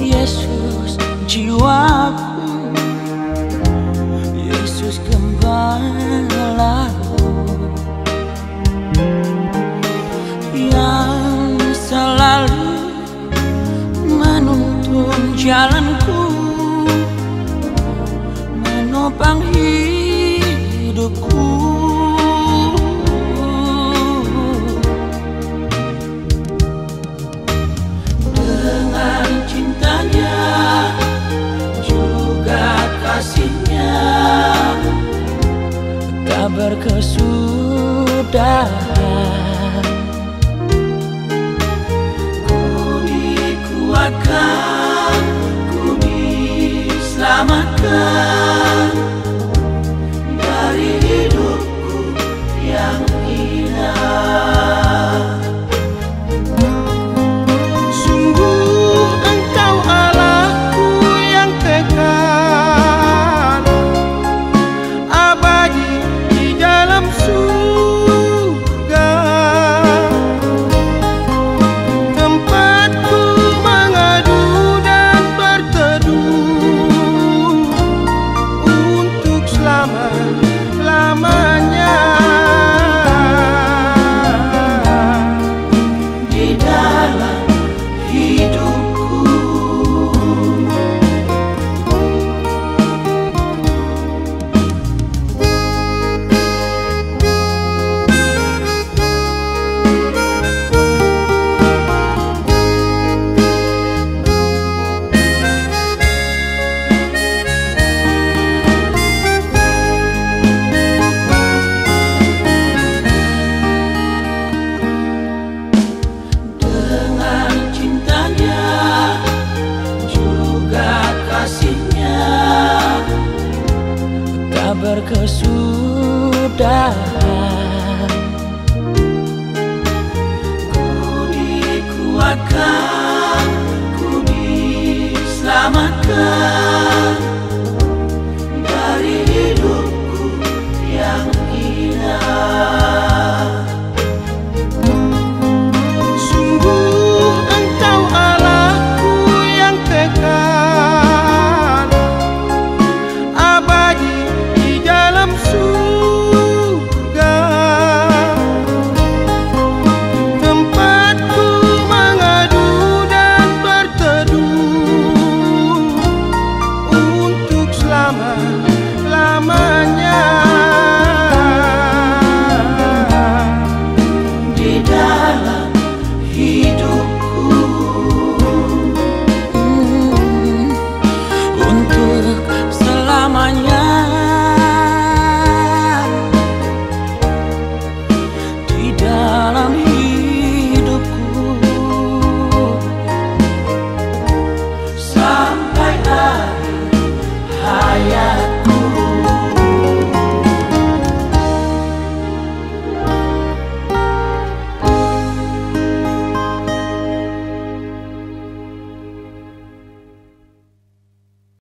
Yesus jiwaku, Yesus gembalaku yang selalu menuntun jalanku, menopang hidupku. Tak berkesudahan, ku dikuatkan, ku diselamatkan dari hidupku yang indah. Sungguh Engkau Allahku yang kekal, abadi di dalam surga, tempatku mengadu dan berteduh untuk selama-lamanya. Di dalam hidupku, dengan cintanya juga kasihnya, tak berkesudahan, ku dikuatkan, ku diselamatkan dari hidupku yang indah. Sungguh Engkau Allahku yang kekal, abadi di dalam surga, tempatku mengadu dan berteduh untuk selama-lamanya. Di dalam hidupku, untuk